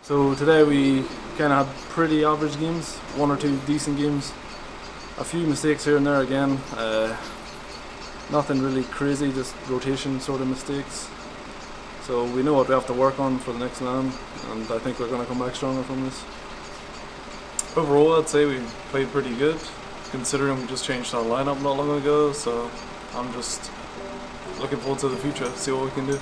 So today we kind of had pretty average games, one or two decent games, a few mistakes here and there again, nothing really crazy, just rotation sort of mistakes. So we know what we have to work on for the next LAN, and I think we're going to come back stronger from this. Overall, I'd say we played pretty good, considering we just changed our lineup not long ago, so I'm just looking forward to the future, see what we can do.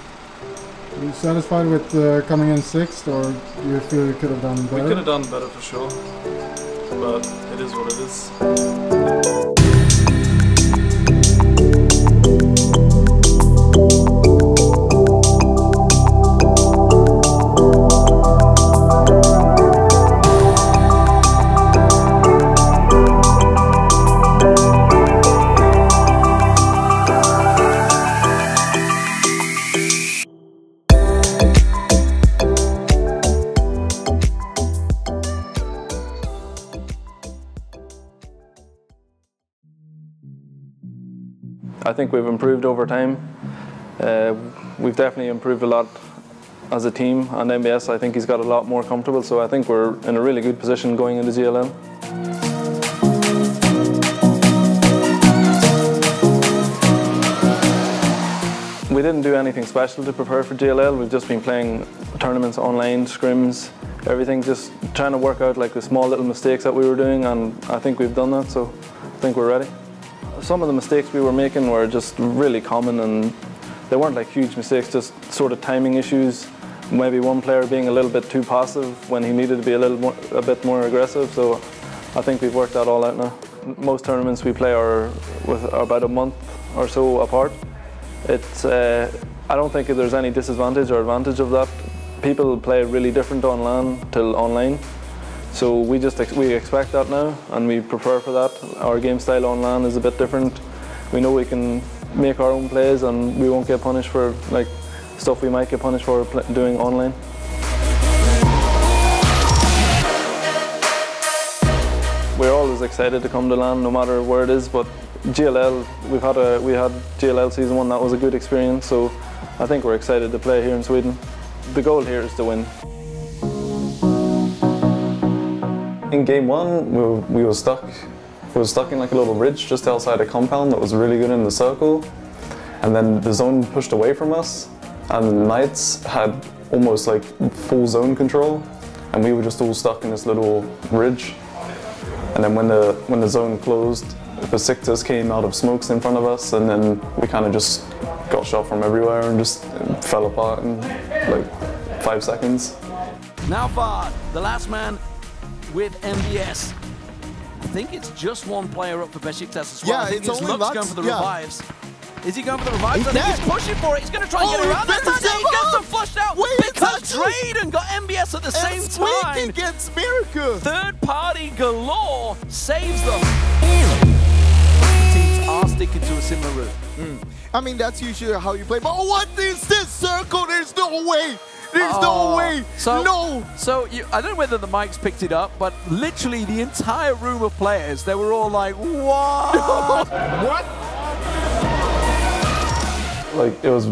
Are you satisfied with coming in 6th, or do you feel you could have done better? We could have done better for sure, but it is what it is. I think we've improved over time. We've definitely improved a lot as a team, and MBS I think he's got a lot more comfortable, so I think we're in a really good position going into GLL. We didn't do anything special to prepare for GLL. We've just been playing tournaments online, scrims, everything, just trying to work out like the small little mistakes that we were doing, and I think we've done that, so I think we're ready. Some of the mistakes we were making were just really common, and they weren't like huge mistakes, just sort of timing issues. Maybe one player being a little bit too passive when he needed to be a bit more aggressive. So I think we've worked that all out now. Most tournaments we play are about a month or so apart. I don't think there's any disadvantage or advantage of that. People play really different on LAN till online. So we expect that now, and we prepare for that. Our game style on LAN is a bit different. We know we can make our own plays, and we won't get punished for like stuff we might get punished for doing online. We're always excited to come to LAN, no matter where it is. But GLL, we had GLL season 1. That was a good experience. So I think we're excited to play here in Sweden. The goal here is to win. In game 1, we were stuck. We were stuck in like a little ridge just outside a compound that was really good in the circle. And then the zone pushed away from us, and the Knights had almost like full zone control, and we were just all stuck in this little ridge. And then when the zone closed, the Sictors came out of smokes in front of us, and then we kind of just got shot from everywhere and just fell apart in like 5 seconds. Now Vard, the last man with MBS. I think it's just one player up for Besiktas as well. Yeah, I think it's only Luck's going for the revives. Is he going for the revives? I think he's pushing for it. He's going to try and get around that. He gets them flushed out because Drayden got MBS at the same time. Against MiracU. Third party galore saves them. The teams are sticking to a similar route. I mean, that's usually how you play. But what is this circle? There's no way. There's no way! No! So, I don't know whether the mics picked it up, but literally the entire room of players, they were all like, what? What? Like, it was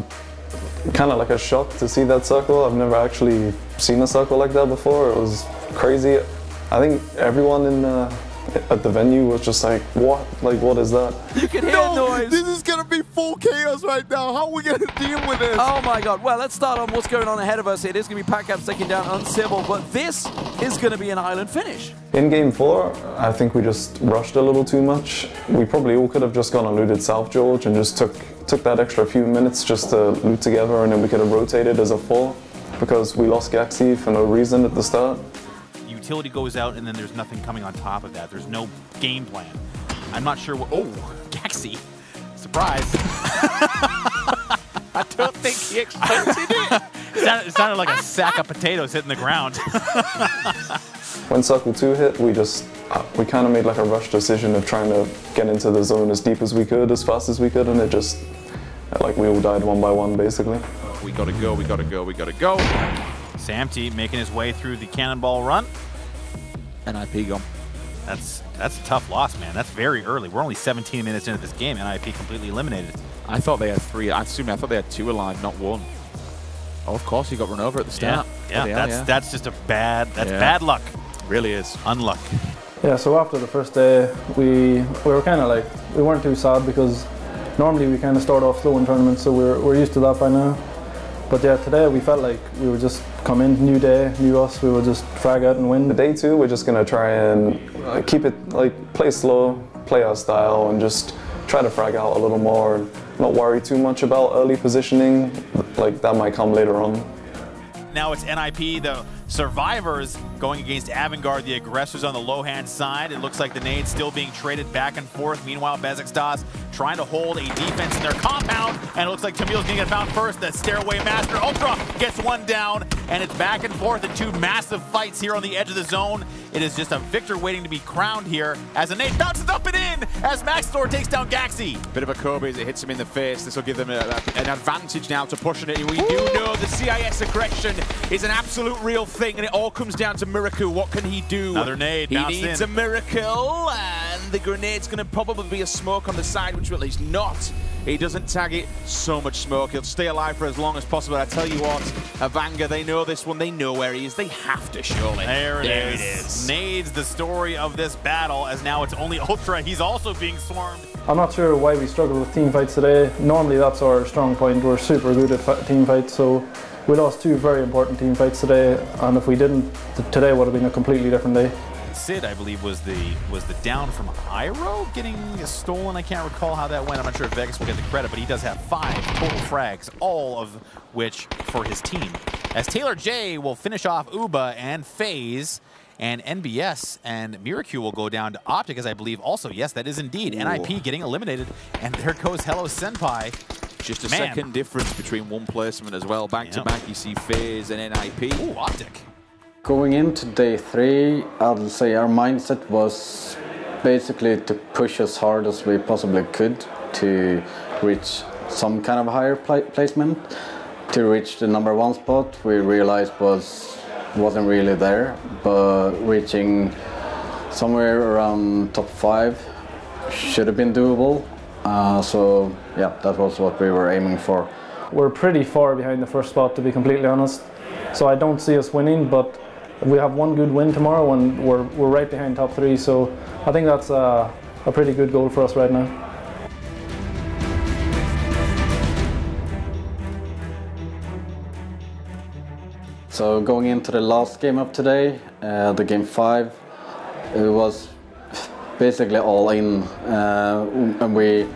kind of like a shock to see that circle. I've never actually seen a circle like that before. It was crazy. I think everyone at the venue was just like, what? Like, what is that? You can hear noise. This is going to be full chaos right now. How are we going to deal with this? Oh my god. Well, let's start on what's going on ahead of us. It is going to be PACAPs taking down Uncivil, but this is going to be an island finish. In game 4, I think we just rushed a little too much. We probably all could have just gone and looted South George and just took that extra few minutes just to loot together, and then we could have rotated as a 4 because we lost Gaxy for no reason at the start. Utility goes out, and then there's nothing coming on top of that. There's no game plan. I'm not sure what... Oh, Gaxy. Surprise. I don't think he expected it. It sounded like a sack of potatoes hitting the ground. When Circle 2 hit, we kind of made like a rush decision of trying to get into the zone as deep as we could, as fast as we could, and it just, like, we all died one by one, basically. We gotta go, we gotta go, we gotta go. Samty making his way through the cannonball run. NiP gone. That's a tough loss, man. That's very early. We're only 17 minutes into this game. NiP completely eliminated. I thought they had 3. I thought they had 2 alive, not 1. Oh, of course, he got run over at the start. Yeah, that's just a bad luck. Really is. Unluck. Yeah, so after the first day, we were kind of like, we weren't too sad because normally we kind of start off slow in tournaments, so we're used to that by now. But yeah, today we felt like we would just come in, new day, new us, we would just frag out and win. The day 2, we're just going to try and keep it, like, play slow, play our style, and just try to frag out a little more and not worry too much about early positioning, like that might come later on. Now it's NiP, the survivors, going against Avnqr, the aggressors on the low-hand side. It looks like the nades still being traded back and forth. Meanwhile, Besiktas trying to hold a defense in their compound, and it looks like Tamil's going to get found first. The Stairway Master Ultra gets one down, and it's back and forth in 2 massive fights here on the edge of the zone. It is just a victor waiting to be crowned here as a nade bounces up and in as Maxthor takes down Gaxy. Bit of a Kobe as it hits him in the face. This will give them an advantage now to pushing it. We do know the CIS aggression is an absolute real thing, and it all comes down to MiracU. What can he do? Another nade. He needs a miracle, and the grenade's going to probably be a smoke on the side, which will at least not. He doesn't tag it. So much smoke. He'll stay alive for as long as possible. I tell you what, Avnqr, they know this one. They know where he is. They have to, surely. There it is. Nades, the story of this battle, as now it's only Ultra. He's also being swarmed. I'm not sure why we struggled with team fights today. Normally that's our strong point. We're super good at team fights, so we lost 2 very important team fights today, and if we didn't, today would have been a completely different day. Sid, I believe, was the down from Iroh getting stolen. I can't recall how that went. I'm not sure if Vegas will get the credit, but he does have 5 total frags, all of which for his team. As Taylor J will finish off Uba and FaZe, and NBS and MiracU will go down to Optic, as I believe also. Yes, that is indeed. NiP getting eliminated, and there goes Hello Senpai. Just a second difference between one placement as well. Back to back, you see FaZe and NiP. Ooh, Optic. Going into day 3, I'll say our mindset was basically to push as hard as we possibly could to reach some kind of higher placement. To reach the #1 spot, we realized wasn't really there, but reaching somewhere around top 5 should have been doable. So yeah, that was what we were aiming for. We're pretty far behind the first spot, to be completely honest. So I don't see us winning, but we have one good win tomorrow and we're right behind top 3. So I think that's a pretty good goal for us right now. So going into the last game of today, the game 5, it was basically all in, and we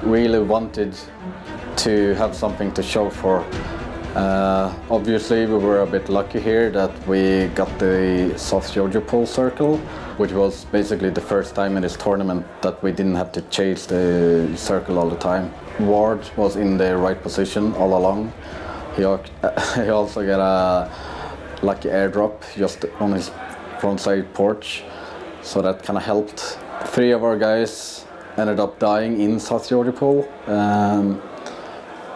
really wanted to have something to show for. Obviously we were a bit lucky here that we got the soft Jojo pole circle, which was basically the first time in this tournament that we didn't have to chase the circle all the time. Vard was in the right position all along. He also got a lucky airdrop just on his front side porch, so that kind of helped. 3 of our guys ended up dying in South Georgia pool,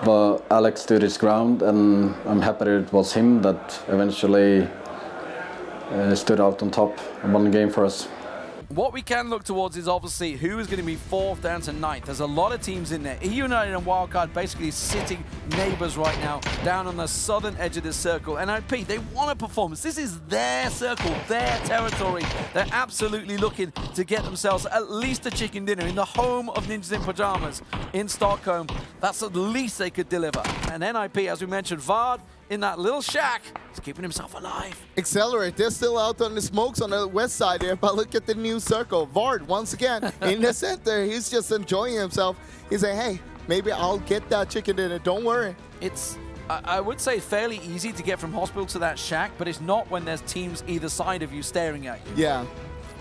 but Alex stood his ground, and I'm happy that it was him that eventually stood out on top and won the game for us. What we can look towards is obviously who is going to be 4th down to 9th. There's a lot of teams in there. United and Wildcard basically sitting neighbours right now down on the southern edge of this circle. And NiP, they want a performance. This is their circle, their territory. They're absolutely looking to get themselves at least a chicken dinner in the home of Ninjas in Pyjamas in Stockholm. That's at least they could deliver. And NiP, as we mentioned, Vard in that little shack, he's keeping himself alive. Accelerate, they're still out on the smokes on the west side here, but look at the new circle. Vard, once again, in the center, he's just enjoying himself. He's like, hey, maybe I'll get that chicken dinner, don't worry. It's, I would say, fairly easy to get from hospital to that shack, but it's not when there's teams either side of you staring at you. Yeah.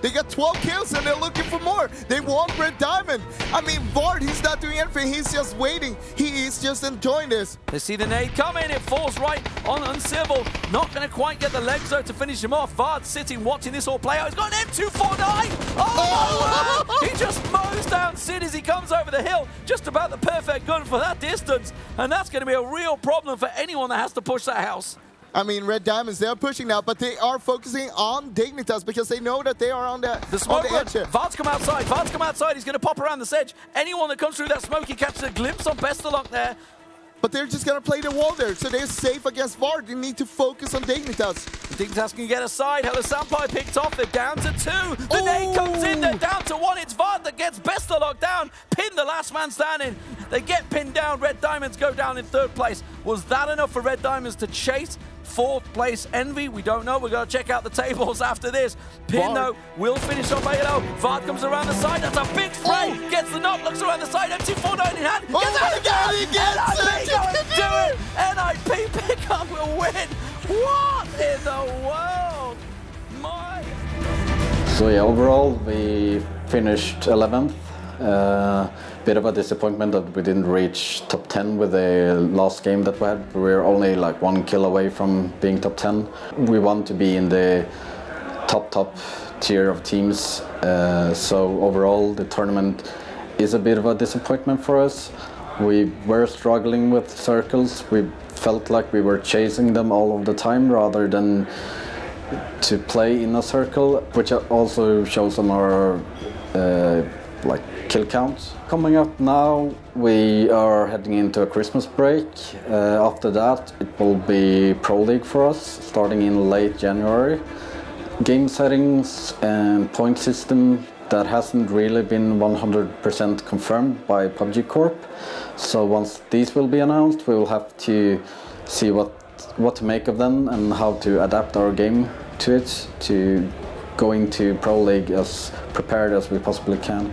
They got 12 kills and they're looking for more. They want Red Diamond. I mean, Vard, he's not doing anything. He's just waiting. He is just enjoying this. They see the nade coming. It falls right on Uncivil. Not going to quite get the legs though to finish him off. Vard sitting, watching this all play out. He's got an M249. Oh! He just mows down Sid as he comes over the hill. Just about the perfect gun for that distance. And that's going to be a real problem for anyone that has to push that house. I mean, Red Diamonds, they're pushing now, but they are focusing on Dignitas because they know that they are on the smoke edge here. Vard's come outside. Vard's come outside. He's going to pop around this edge. Anyone that comes through that smoke, he catches a glimpse on Best of Luck there. but they're just gonna play the wall there, so they're safe against vard. They need to focus on Dignitas. Dignitas can get a side. Hello Sampai picked off. They're down to 2. The nade comes in. They're down to 1. It's vard that gets Besta locked down. Pin the last man standing. They get pinned down. Red Diamonds go down in 3rd place. Was that enough for Red Diamonds to chase 4th place Envy? We don't know. We're going to check out the tables after this. Pin, though, will finish off ALO. Vard comes around the side. That's a big spray. Gets the knock. Looks around the side. MT49 in hand. Gets out again. NiP going to do it. NiP pick up a win. What in the world? My... So yeah, overall we finished 11th. Bit of a disappointment that we didn't reach top 10 with the last game that we had. We were only like 1 kill away from being top 10. We want to be in the top tier of teams. So overall the tournament is a bit of a disappointment for us. We were struggling with circles. We felt like we were chasing them all of the time rather than to play in a circle, which also shows on our like kill count. Coming up now, we are heading into a Christmas break. After that, it will be Pro League for us, starting in late January. Game settings and point system, that hasn't really been 100% confirmed by PUBG Corp. So once these will be announced, we will have to see what to make of them and how to adapt our game to it, to go into Pro League as prepared as we possibly can.